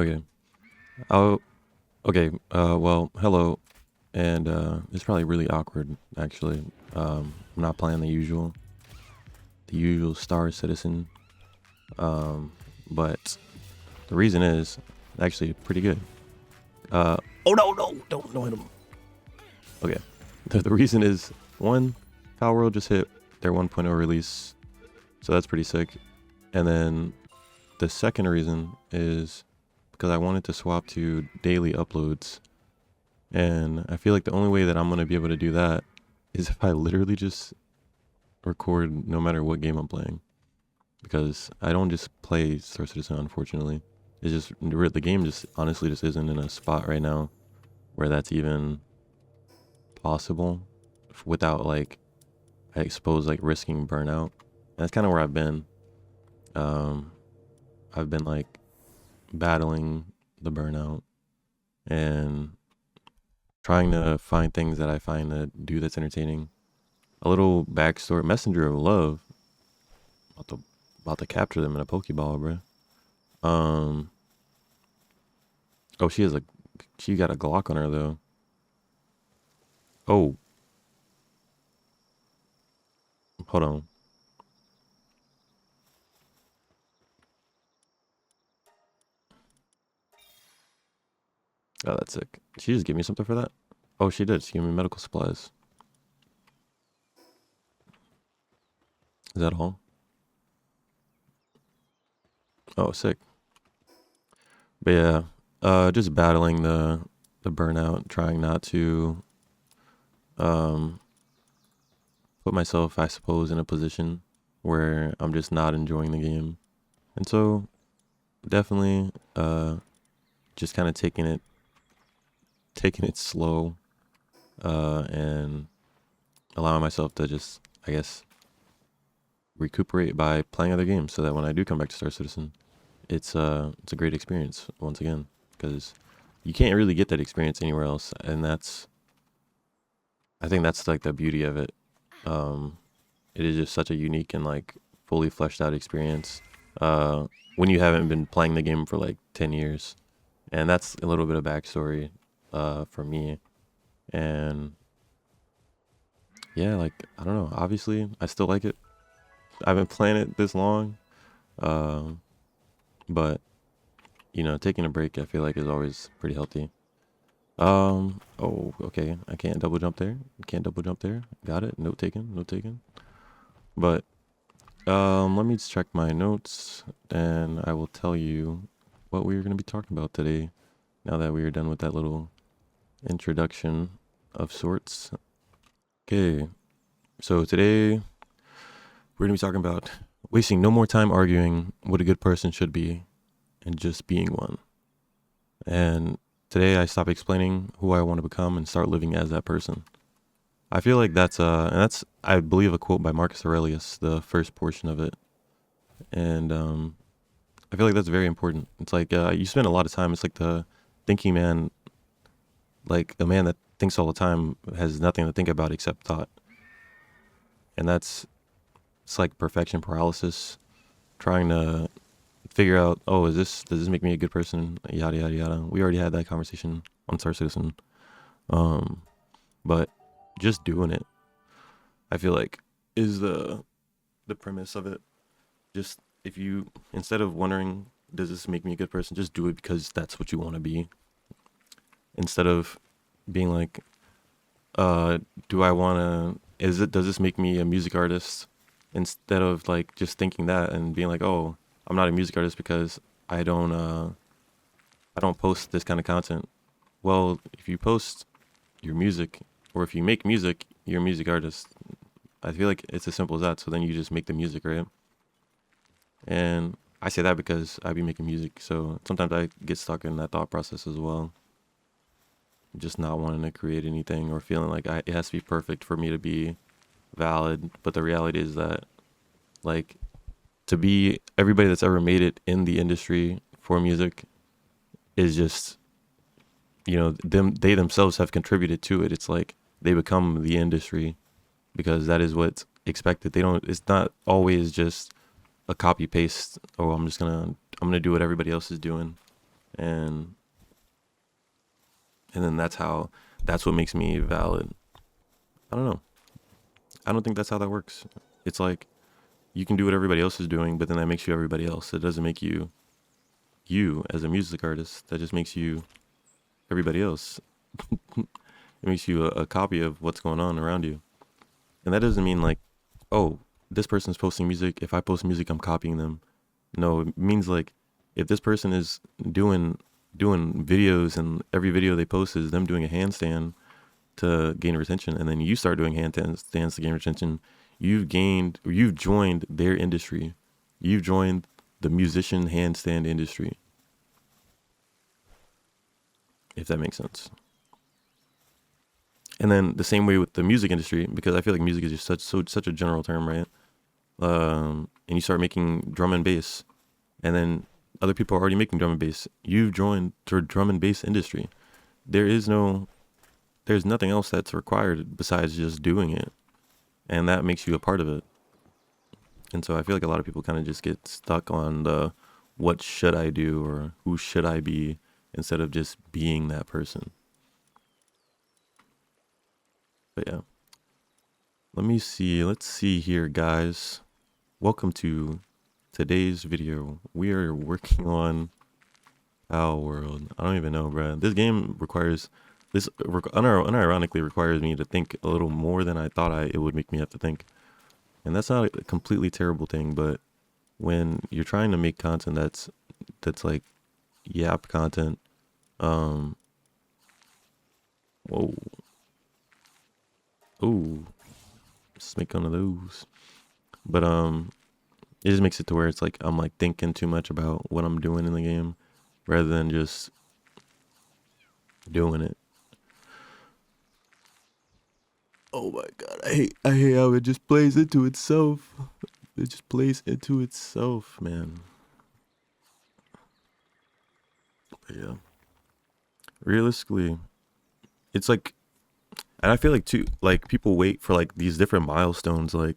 Okay. Oh, okay. Well, hello. And it's probably really awkward, actually. I'm not playing the usual Star Citizen. Um, but the reason is actually pretty good. Oh no, no, don't hit him. Okay. The reason is one, PALWORLD just hit their 1.0 release, so that's pretty sick. And then the second reason is because I wanted to swap to daily uploads. And I feel like the only way that I'm going to be able to do that is if I literally just record no matter what game I'm playing. Because I don't just play Star Citizen, unfortunately. It's just, the game just honestly just isn't in a spot right now where that's even possible without like, I suppose, like risking burnout. And that's kind of where I've been. Um, I've been like battling the burnout and trying to find things that I find to do that's entertaining. A little backstory: Messenger of Love, about to capture them in a Pokeball, bro. Um, oh, she got a Glock on her though. Oh, hold on. Oh, that's sick. She just gave me something for that. Oh, she did. She gave me medical supplies. Is that all? Oh, sick. But yeah, just battling the burnout, trying not to um put myself, I suppose, in a position where I'm just not enjoying the game. And so definitely just kind of taking it slow and allowing myself to just, I guess, recuperate by playing other games so that when I do come back to Star Citizen, it's a great experience once again, because you can't really get that experience anywhere else. And I think that's like the beauty of it. Um it is just such a unique and like fully fleshed out experience when you haven't been playing the game for like 10 years. And that's a little bit of backstory for me. And yeah, like, I don't know, obviously I still like it. I've been playing it this long, um, but taking a break I feel like is always pretty healthy. Oh, okay, I can't double jump there. Can't double jump there. Got it. Note taken. Note taken. But let me just check my notes, and I will tell you what we're going to be talking about today. Now that we are done with that little introduction of sorts. Okay, so today we're going to be talking about wasting no more time arguing what a good person should be and just being one. And today I stop explaining who I want to become and start living as that person. I feel like that's I believe a quote by Marcus Aurelius, the first portion of it. And I feel like that's very important. It's like you spend a lot of time. It's like the thinking man, like the man that thinks all the time has nothing to think about except thought. And it's like perfection paralysis, trying to figure out, oh, does this make me a good person? Yada yada yada. We already had that conversation on Star Citizen. Um, but just doing it, I feel like, is the premise of it. Just, if you, instead of wondering, does this make me a good person, just do it because that's what you want to be. Instead of being like, do I want to, does this make me a music artist? Instead of like just thinking that and being like, oh, I'm not a music artist because I don't uh I don't post this kind of content. Well, if you post your music, or if you make music, you're a music artist. I feel like it's as simple as that. So then you just make the music, right? And I say that because I be making music, so sometimes I get stuck in that thought process as well. Just not wanting to create anything or feeling like it has to be perfect for me to be valid. But the reality is that, like, to be everybody that's ever made it in the industry for music is just, they themselves have contributed to it. It's like they become the industry because that is what's expected. They don't, it's not always just a copy paste. Oh, I'm gonna do what everybody else is doing. and then that's what makes me valid. I don't know. I don't think that's how that works. It's like you can do what everybody else is doing, but then that makes you everybody else. It doesn't make you you as a music artist. That just makes you everybody else. It makes you a copy of what's going on around you. And that doesn't mean like, oh, this person's posting music. If I post music, I'm copying them. No, it means like if this person is doing videos and every video they post is them doing a handstand to gain retention, and then you start doing handstands to gain retention, you've joined their industry. You've joined the musician handstand industry, if that makes sense. And then the same way with the music industry, because I feel like music is just such a general term, right? And you start making drum and bass, and then other people are already making drum and bass. You've joined the drum and bass industry. There's nothing else that's required besides just doing it, and that makes you a part of it. And so I feel like a lot of people kind of just get stuck on the what should I do or who should I be instead of just being that person. But yeah, let's see here, guys. Welcome to today's video. We are working on PALWORLD. I don't even know, bro. This game unironically requires me to think a little more than I thought it would make me have to think. And that's not a completely terrible thing, but when you're trying to make content that's like yap content, whoa, ooh, let's make one of those. But it just makes it to where it's like I'm like thinking too much about what I'm doing in the game rather than just doing it. Oh my god, I hate how it just plays into itself. It just plays into itself, man. But yeah. Realistically, it's like, and I feel like too, like people wait for like these different milestones, like,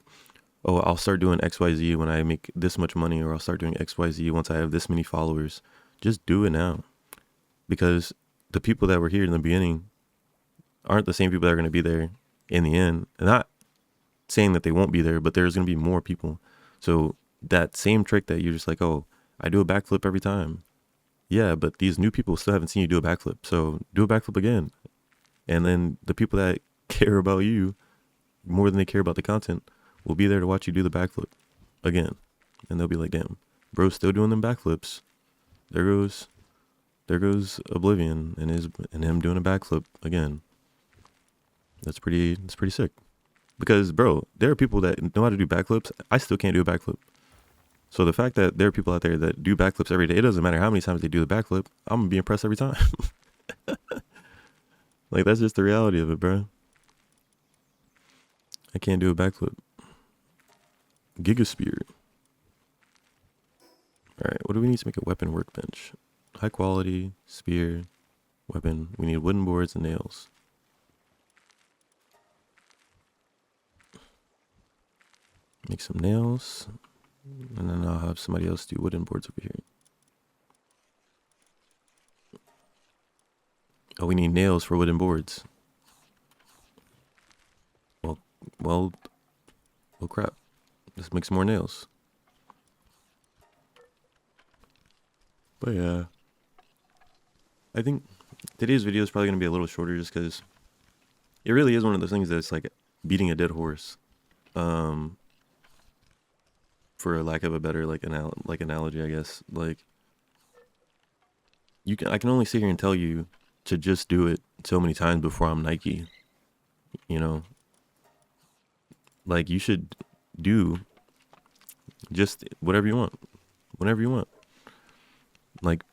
oh, I'll start doing XYZ when I make this much money, or I'll start doing XYZ once I have this many followers. Just do it now. Because the people that were here in the beginning aren't the same people that are going to be there in the end. And not saying that they won't be there, but there's going to be more people. So that same trick that you're just like, oh, I do a backflip every time. Yeah, but these new people still haven't seen you do a backflip. So do a backflip again. And then the people that care about you more than they care about the content will be there to watch you do the backflip again. And they'll be like, damn, bro's still doing them backflips. There goes Oblivion and him doing a backflip again. That's pretty sick. Because bro, there are people that know how to do backflips. I still can't do a backflip. So the fact that there are people out there that do backflips every day, it doesn't matter how many times they do the backflip, I'm gonna be impressed every time. Like that's just the reality of it, bro. I can't do a backflip. Gigaspear. Alright, what do we need to make a weapon workbench? High quality, spear, weapon. We need wooden boards and nails. Make some nails. And then I'll have somebody else do wooden boards over here. Oh, we need nails for wooden boards. Well, crap. Let's make some more nails. But yeah, I think today's video is probably going to be a little shorter just because it really is one of those things that's like beating a dead horse. For lack of a better analogy, I guess. Like I can only sit here and tell you to just do it so many times before I'm Nike. You know, like you should do just whatever you want, whenever you want. Like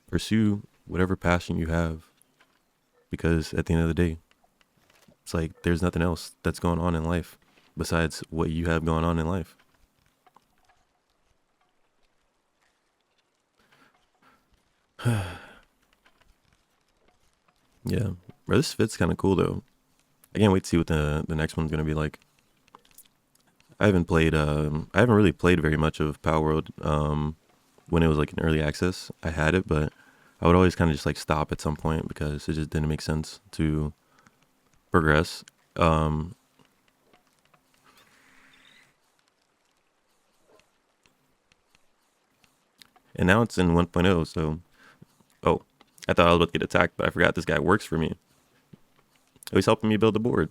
pursue whatever passion you have, because at the end of the day, it's like there's nothing else that's going on in life besides what you have going on in life. Yeah, bro, this fit's kind of cool though. I can't wait to see what the next one's gonna be like. I haven't really played very much of PALWORLD when it was like in early access. I had it, but I would always kind of just like stop at some point because it just didn't make sense to progress. And now it's in 1.0, so oh, I thought I was about to get attacked, but I forgot this guy works for me. Oh, he's helping me build the board.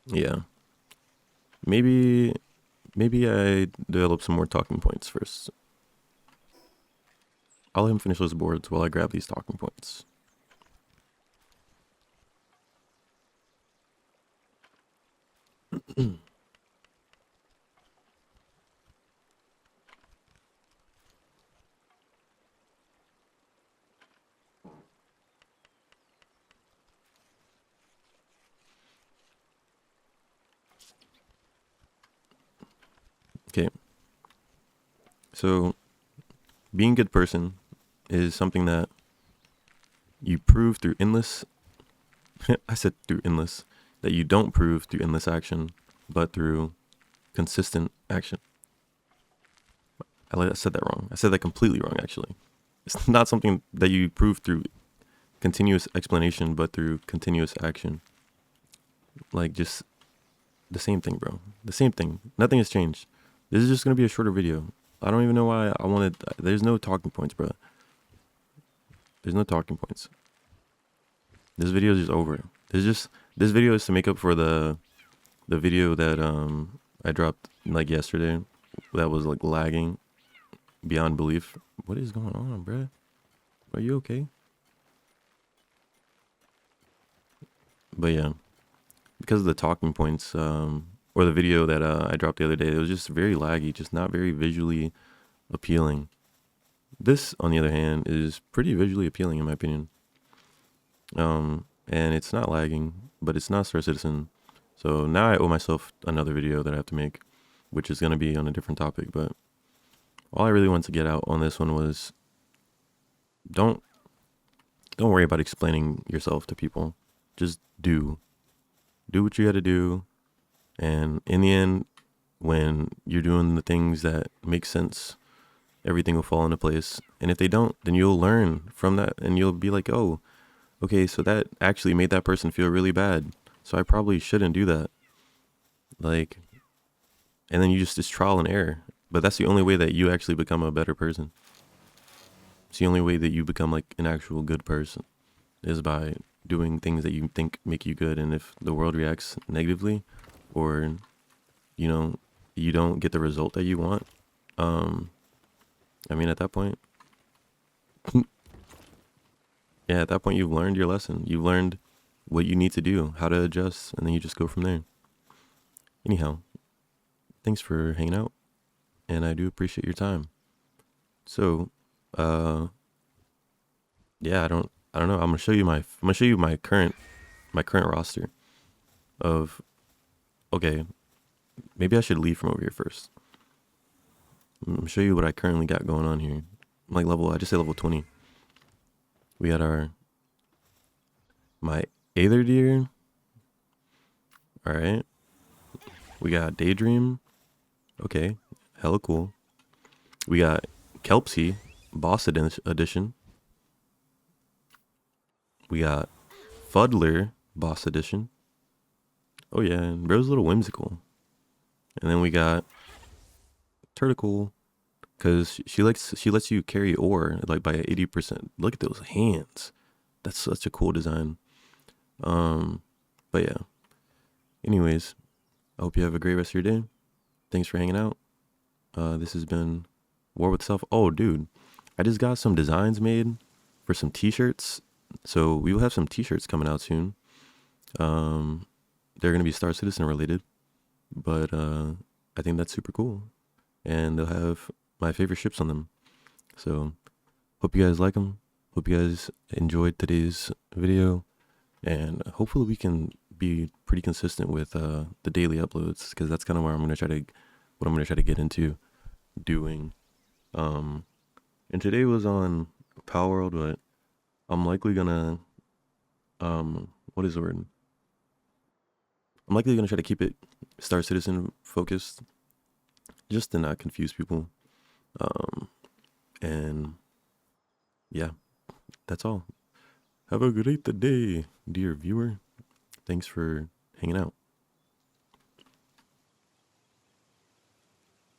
Yeah. Maybe I develop some more talking points first. I'll let him finish those boards while I grab these talking points. Okay. So, being a good person is something that you prove through endless. I said through endless. That you don't prove through endless action, but through consistent action. I said that wrong. I said that completely wrong, actually. It's not something that you prove through continuous explanation, but through continuous action. Like, just the same thing, bro. The same thing. Nothing has changed. This is just going to be a shorter video. I don't even know why I wanted... There's no talking points, bro. There's no talking points. This video is just over. This video is to make up for the video that I dropped like yesterday that was like lagging beyond belief. What is going on, bro? Are you okay? But yeah, because of the talking points or the video that I dropped the other day, it was just very laggy, just not very visually appealing. This, on the other hand, is pretty visually appealing in my opinion. And it's not lagging, but it's not Star Citizen. So now I owe myself another video that I have to make, which is going to be on a different topic. But all I really wanted to get out on this one was don't worry about explaining yourself to people. Just do what you got to do. And in the end, when you're doing the things that make sense, everything will fall into place. And if they don't, then you'll learn from that and you'll be like, oh, okay, so that actually made that person feel really bad. So I probably shouldn't do that. Like, and then it's trial and error. But that's the only way that you actually become a better person. It's the only way that you become like an actual good person is by doing things that you think make you good. And if the world reacts negatively or, you know, you don't get the result that you want, I mean, at that point, yeah, at that point, you've learned your lesson. You've learned what you need to do, how to adjust, and then you just go from there. Anyhow, thanks for hanging out, and I do appreciate your time. So, yeah, I don't know. I'm gonna show you my current roster of. Okay, maybe I should leave from over here first. I'm gonna show you what I currently got going on here. Like I just say level 20. We got my Aether Deer. All right. We got Daydream. Okay, hella cool. We got Kelpsy, Boss Edition. We got Fuddler, Boss Edition. Oh yeah, and bro's a little whimsical. And then we got Turticle, because she lets you carry ore like by 80%. Look at those hands. That's such a cool design. But yeah. Anyways, I hope you have a great rest of your day. Thanks for hanging out. This has been War with Self. Oh, dude, I just got some designs made for some t-shirts. So we will have some t-shirts coming out soon. They're going to be Star Citizen related, but I think that's super cool. And they'll have my favorite ships on them. So hope you guys like them. Hope you guys enjoyed today's video. And hopefully we can be pretty consistent with the daily uploads, because that's kind of where I'm going to try to get into doing. And today was on PALWORLD, but I'm likely gonna what is the word? I'm likely going to try to keep it Star Citizen focused, just to not confuse people. And yeah, that's all. Have a great day, dear viewer. Thanks for hanging out.